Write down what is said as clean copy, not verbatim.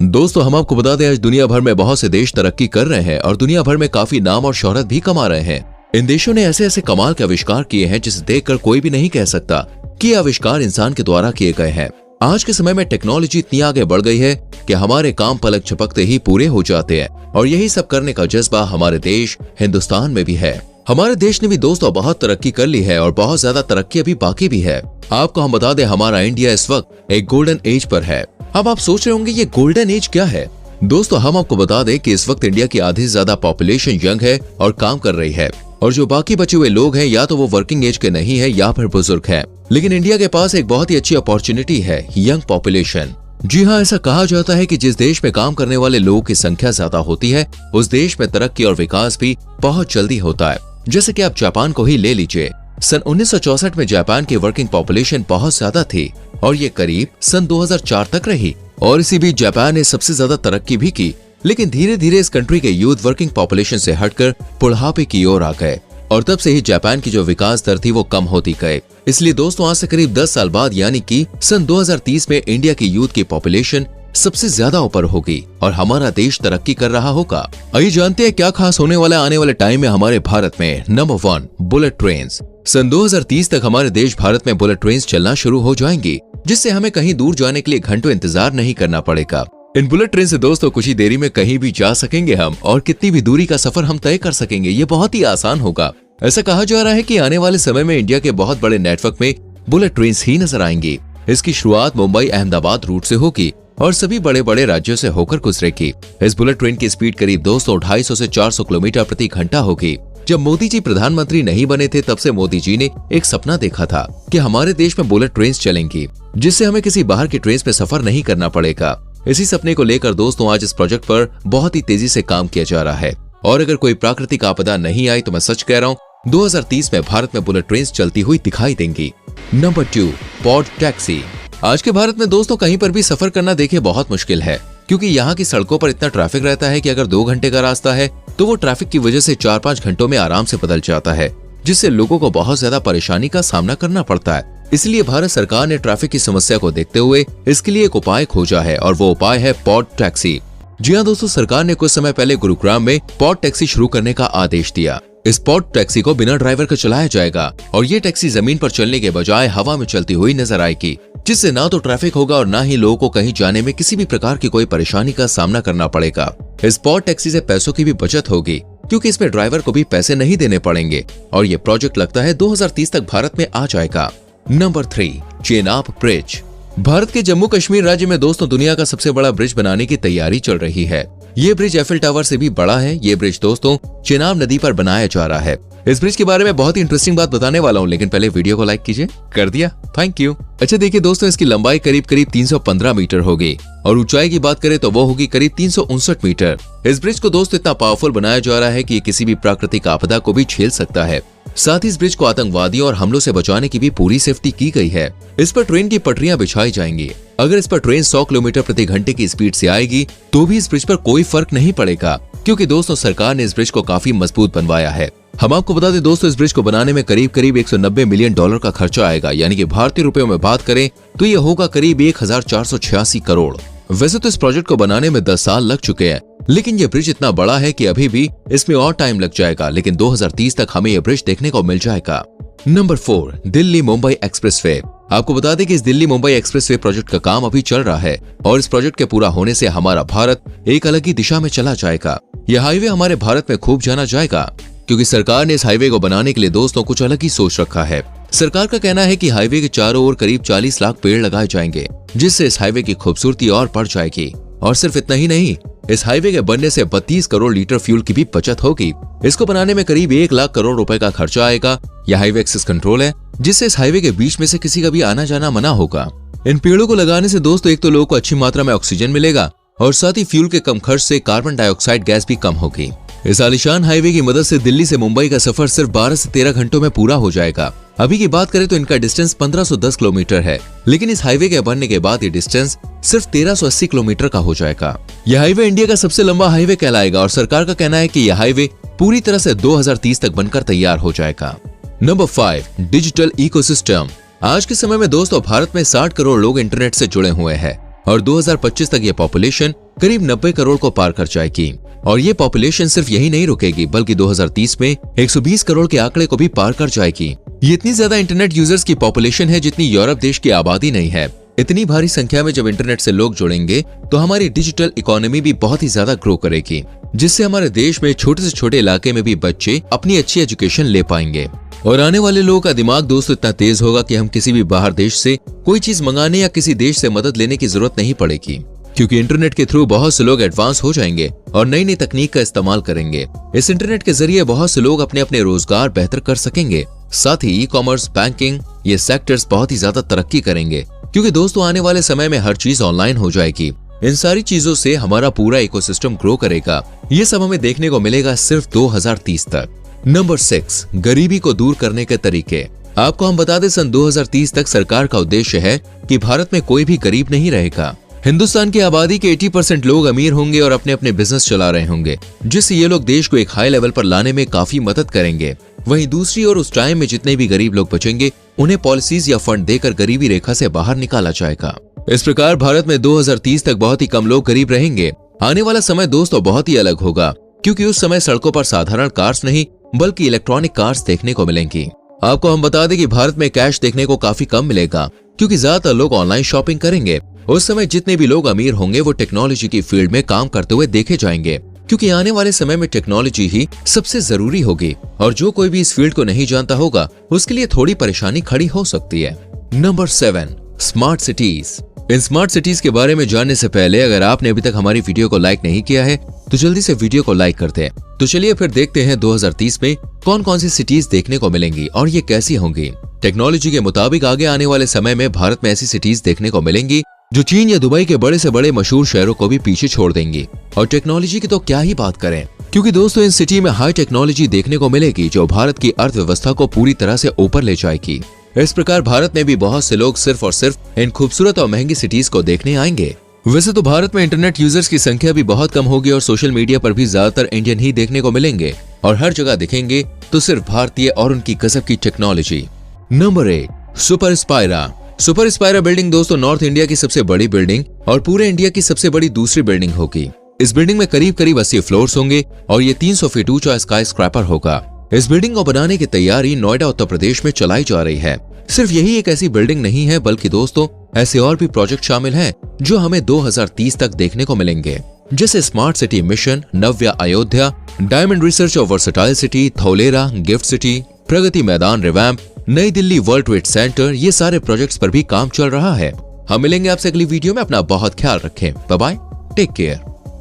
दोस्तों हम आपको बता दें, आज दुनिया भर में बहुत से देश तरक्की कर रहे हैं और दुनिया भर में काफी नाम और शोहरत भी कमा रहे हैं। इन देशों ने ऐसे ऐसे कमाल के आविष्कार किए हैं जिसे देखकर कोई भी नहीं कह सकता कि ये आविष्कार इंसान के द्वारा किए गए हैं। आज के समय में टेक्नोलॉजी इतनी आगे बढ़ गई है कि हमारे काम पलक झपकते ही पूरे हो जाते हैं और यही सब करने का जज्बा हमारे देश हिंदुस्तान में भी है। हमारे देश ने भी दोस्तों बहुत तरक्की कर ली है और बहुत ज्यादा तरक्की अभी बाकी भी है। आपको हम बता दें, हमारा इंडिया इस वक्त एक गोल्डन एज पर है। अब आप सोच रहे होंगे ये गोल्डन एज क्या है। दोस्तों हम आपको बता दें कि इस वक्त इंडिया की आधी से ज्यादा पॉपुलेशन यंग है और काम कर रही है, और जो बाकी बचे हुए लोग हैं या तो वो वर्किंग एज के नहीं है या फिर बुजुर्ग हैं। लेकिन इंडिया के पास एक बहुत ही अच्छी अपॉर्चुनिटी है, यंग पॉपुलेशन। जी हाँ, ऐसा कहा जाता है कि जिस देश में काम करने वाले लोगों की संख्या ज्यादा होती है उस देश में तरक्की और विकास भी बहुत जल्दी होता है। जैसे कि आप जापान को ही ले लीजिए। सन 1964 में जापान की वर्किंग पॉपुलेशन बहुत ज्यादा थी और ये करीब सन 2004 तक रही, और इसी बीच जापान ने सबसे ज्यादा तरक्की भी की। लेकिन धीरे धीरे इस कंट्री के यूथ वर्किंग पॉपुलेशन से हटकर बुढ़ापे की ओर आ गए और तब से ही जापान की जो विकास दर थी वो कम होती गई। इसलिए दोस्तों आज से करीब 10 साल बाद यानी कि सन 2030 में इंडिया की यूथ की पॉपुलेशन सबसे ज्यादा ऊपर होगी और हमारा देश तरक्की कर रहा होगा। आइए जानते हैं क्या खास होने वाला है आने वाले टाइम में हमारे भारत में। Number 1, bullet train. सन 2030 तक हमारे देश भारत में बुलेट ट्रेन चलना शुरू हो जाएंगी, जिससे हमें कहीं दूर जाने के लिए घंटों इंतजार नहीं करना पड़ेगा। इन बुलेट ट्रेन से दोस्तों कुछ ही देरी में कहीं भी जा सकेंगे हम, और कितनी भी दूरी का सफर हम तय कर सकेंगे। ये बहुत ही आसान होगा। ऐसा कहा जा रहा है कि आने वाले समय में इंडिया के बहुत बड़े नेटवर्क में बुलेट ट्रेन ही नजर आएंगी। इसकी शुरुआत मुंबई अहमदाबाद रूट से होगी और सभी बड़े बड़े राज्यों से होकर गुजरेगी। इस बुलेट ट्रेन की स्पीड करीब 250 से 400 किलोमीटर प्रति घंटा होगी। जब मोदी जी प्रधानमंत्री नहीं बने थे तब से मोदी जी ने एक सपना देखा था कि हमारे देश में बुलेट ट्रेन चलेंगी, जिससे हमें किसी बाहर की ट्रेन पे सफर नहीं करना पड़ेगा। इसी सपने को लेकर दोस्तों आज इस प्रोजेक्ट पर बहुत ही तेजी से काम किया जा रहा है, और अगर कोई प्राकृतिक आपदा नहीं आई तो मैं सच कह रहा हूँ 2030 में भारत में बुलेट ट्रेन चलती हुई दिखाई देंगी। Number 2, pod taxi. आज के भारत में दोस्तों कहीं पर भी सफर करना देखिए बहुत मुश्किल है, क्योंकि यहाँ की सड़कों पर इतना ट्रैफिक रहता है कि अगर 2 घंटे का रास्ता है तो वो ट्रैफिक की वजह से 4-5 घंटों में आराम से बदल जाता है, जिससे लोगों को बहुत ज्यादा परेशानी का सामना करना पड़ता है। इसलिए भारत सरकार ने ट्रैफिक की समस्या को देखते हुए इसके लिए एक उपाय खोजा है, और वो उपाय है पॉड टैक्सी। जी हाँ दोस्तों, सरकार ने कुछ समय पहले गुरुग्राम में पॉड टैक्सी शुरू करने का आदेश दिया। इस पॉड टैक्सी को बिना ड्राइवर के चलाया जाएगा और ये टैक्सी जमीन पर चलने के बजाय हवा में चलती हुई नजर आएगी, जिससे ना तो ट्रैफिक होगा और ना ही लोगों को कहीं जाने में किसी भी प्रकार की कोई परेशानी का सामना करना पड़ेगा। इस पॉड टैक्सी से पैसों की भी बचत होगी, क्योंकि इसमें ड्राइवर को भी पैसे नहीं देने पड़ेंगे, और ये प्रोजेक्ट लगता है 2030 तक भारत में आ जाएगा। Number 3, Chenab bridge. भारत के जम्मू कश्मीर राज्य में दोस्तों दुनिया का सबसे बड़ा ब्रिज बनाने की तैयारी चल रही है। ये ब्रिज एफिल टावर से भी बड़ा है। ये ब्रिज दोस्तों चेनाब नदी पर बनाया जा रहा है। इस ब्रिज के बारे में बहुत ही इंटरेस्टिंग बात बताने वाला हूँ, लेकिन पहले वीडियो को लाइक कीजिए। कर दिया, थैंक यू। अच्छा देखिए दोस्तों, इसकी लंबाई करीब 315 मीटर होगी और ऊंचाई की बात करें तो वो होगी करीब 359 मीटर। इस ब्रिज को दोस्तों इतना पावरफुल बनाया जा रहा है कि ये किसी भी प्राकृतिक आपदा को भी झेल सकता है। साथ ही इस ब्रिज को आतंकवादियों और हमलों से बचाने की भी पूरी सेफ्टी की गई है। इस पर ट्रेन की पटरियां बिछाई जाएंगी। अगर इस पर ट्रेन 100 किलोमीटर प्रति घंटे की स्पीड से आएगी तो भी इस ब्रिज पर कोई फर्क नहीं पड़ेगा, क्योंकि दोस्तों सरकार ने इस ब्रिज को काफी मजबूत बनवाया है। हम आपको बता दें दोस्तों, इस ब्रिज को बनाने में करीब 190 मिलियन डॉलर का खर्चा आएगा, यानी कि भारतीय रुपयों में बात करें तो ये होगा करीब 1486 करोड़। वैसे तो इस प्रोजेक्ट को बनाने में 10 साल लग चुके हैं, लेकिन ये ब्रिज इतना बड़ा है कि अभी भी इसमें और टाइम लग जाएगा, लेकिन 2030 तक हमें यह ब्रिज देखने को मिल जाएगा। Number 4, Delhi Mumbai expressway. आपको बता दें कि इस दिल्ली मुंबई एक्सप्रेसवे प्रोजेक्ट का काम अभी चल रहा है, और इस प्रोजेक्ट के पूरा होने से हमारा भारत एक अलग ही दिशा में चला जाएगा। यह हाईवे हमारे भारत में खूब जाना जाएगा, क्योंकि सरकार ने इस हाईवे को बनाने के लिए दोस्तों कुछ अलग ही सोच रखा है। सरकार का कहना है कि हाईवे के चारों ओर करीब 40 लाख पेड़ लगाए जाएंगे, जिससे इस हाईवे की खूबसूरती और बढ़ जाएगी। और सिर्फ इतना ही नहीं, इस हाईवे के बनने से 32 करोड़ लीटर फ्यूल की भी बचत होगी। इसको बनाने में करीब 1 लाख करोड़ रुपए का खर्चा आएगा। यह हाईवे एक्सेस कंट्रोल है, जिससे इस हाईवे के बीच में से किसी का भी आना जाना मना होगा। इन पेड़ों को लगाने से दोस्तों एक तो लोगों को अच्छी मात्रा में ऑक्सीजन मिलेगा, और साथ ही फ्यूल के कम खर्च से कार्बन डाइऑक्साइड गैस भी कम होगी। इस आलीशान हाईवे की मदद से दिल्ली से मुंबई का सफर सिर्फ 12 से 13 घंटों में पूरा हो जाएगा। अभी की बात करें तो इनका डिस्टेंस 1510 किलोमीटर है, लेकिन इस हाईवे के बनने के बाद ये डिस्टेंस सिर्फ 1380 किलोमीटर का हो जाएगा। यह हाईवे इंडिया का सबसे लंबा हाईवे कहलाएगा, और सरकार का कहना है कि यह हाईवे पूरी तरह से 2030 तक बनकर तैयार हो जाएगा। Number 5, digital ecosystem. आज के समय में दोस्तों भारत में 60 करोड़ लोग इंटरनेट से जुड़े हुए हैं और 2025 तक ये पॉपुलेशन करीब 90 करोड़ को पार कर जाएगी। और ये पॉपुलेशन सिर्फ यही नहीं रुकेगी, बल्कि 2030 में 120 करोड़ के आंकड़े को भी पार कर जाएगी। ये इतनी ज्यादा इंटरनेट यूजर्स की पॉपुलेशन है जितनी यूरोप देश की आबादी नहीं है। इतनी भारी संख्या में जब इंटरनेट से लोग जुड़ेंगे तो हमारी डिजिटल इकोनॉमी भी बहुत ही ज्यादा ग्रो करेगी, जिससे हमारे देश में छोटे से छोटे इलाके में भी बच्चे अपनी अच्छी एजुकेशन ले पाएंगे। और आने वाले लोगों का दिमाग दोस्तों इतना तेज होगा कि हम किसी भी बाहर देश से कोई चीज मंगाने या किसी देश से मदद लेने की जरूरत नहीं पड़ेगी, क्योंकि इंटरनेट के थ्रू बहुत से लोग एडवांस हो जाएंगे और नई नई तकनीक का इस्तेमाल करेंगे। इस इंटरनेट के जरिए बहुत से लोग अपने अपने रोजगार बेहतर कर सकेंगे। साथ ही ई कॉमर्स, बैंकिंग, ये सेक्टर्स बहुत ही ज्यादा तरक्की करेंगे, क्योंकि दोस्तों आने वाले समय में हर चीज ऑनलाइन हो जाएगी। इन सारी चीजों से हमारा पूरा इकोसिस्टम ग्रो करेगा। ये सब हमें देखने को मिलेगा सिर्फ 2030 तक। नंबर 6, गरीबी को दूर करने के तरीके। आपको हम बता दें, सन 2030 तक सरकार का उद्देश्य है कि भारत में कोई भी गरीब नहीं रहेगा। हिंदुस्तान की आबादी के 80% लोग अमीर होंगे और अपने अपने बिजनेस चला रहे होंगे, जिससे ये लोग देश को एक हाई लेवल पर लाने में काफी मदद करेंगे। वहीं दूसरी ओर उस टाइम में जितने भी गरीब लोग बचेंगे उन्हें पॉलिसीज या फंड देकर गरीबी रेखा से बाहर निकाला जाएगा। इस प्रकार भारत में 2030 तक बहुत ही कम लोग गरीब रहेंगे। आने वाला समय दोस्तों बहुत ही अलग होगा, क्योंकि उस समय सड़कों पर साधारण कार्स नहीं बल्कि इलेक्ट्रॉनिक कार्स देखने को मिलेंगी। आपको हम बता दें कि भारत में कैश देखने को काफी कम मिलेगा, क्योंकि ज्यादातर लोग ऑनलाइन शॉपिंग करेंगे। उस समय जितने भी लोग अमीर होंगे वो टेक्नोलॉजी की फील्ड में काम करते हुए देखे जाएंगे, क्योंकि आने वाले समय में टेक्नोलॉजी ही सबसे जरूरी होगी। और जो कोई भी इस फील्ड को नहीं जानता होगा उसके लिए थोड़ी परेशानी खड़ी हो सकती है। Number 7, smart cities. इन स्मार्ट सिटीज के बारे में जानने से पहले अगर आपने अभी तक हमारी वीडियो को लाइक नहीं किया है तो जल्दी से वीडियो को लाइक करते हैं। तो चलिए फिर देखते हैं 2030 में कौन कौन सी सिटीज देखने को मिलेंगी और ये कैसी होंगी। टेक्नोलॉजी के मुताबिक आगे आने वाले समय में भारत में ऐसी सिटीज देखने को मिलेंगी जो चीन या दुबई के बड़े से बड़े मशहूर शहरों को भी पीछे छोड़ देंगी। और टेक्नोलॉजी की तो क्या ही बात करें, क्योंकि दोस्तों इन सिटी में हाई टेक्नोलॉजी देखने को मिलेगी जो भारत की अर्थव्यवस्था को पूरी तरह से ऊपर ले जाएगी। इस प्रकार भारत में भी बहुत से लोग सिर्फ और सिर्फ इन खूबसूरत और महंगी सिटीज को देखने आएंगे। वैसे तो भारत में इंटरनेट यूजर्स की संख्या भी बहुत कम होगी और सोशल मीडिया पर भी ज्यादातर इंडियन ही देखने को मिलेंगे, और हर जगह दिखेंगे तो सिर्फ भारतीय और उनकी गजब की technology. Number 8, super Spyra. Super Spyra building दोस्तों नॉर्थ इंडिया की सबसे बड़ी बिल्डिंग और पूरे इंडिया की सबसे बड़ी दूसरी बिल्डिंग होगी। इस बिल्डिंग में करीब 80 फ्लोर्स होंगे और ये 300 फीट ऊंचा स्काई स्क्रैपर होगा। इस बिल्डिंग को बनाने की तैयारी नोएडा उत्तर प्रदेश में चलाई जा रही है। सिर्फ यही एक ऐसी बिल्डिंग नहीं है, बल्कि दोस्तों ऐसे और भी प्रोजेक्ट शामिल हैं जो हमें 2030 तक देखने को मिलेंगे, जैसे smart city mission, Navya Ayodhya, diamond research और versatile city, Dholera gift city, Pragati Maidan revamp, नई दिल्ली वर्ल्ड ट्रेड सेंटर। ये सारे प्रोजेक्ट्स पर भी काम चल रहा है। हम मिलेंगे आपसे अगली वीडियो में। अपना बहुत ख्याल रखें। Bye bye, take care.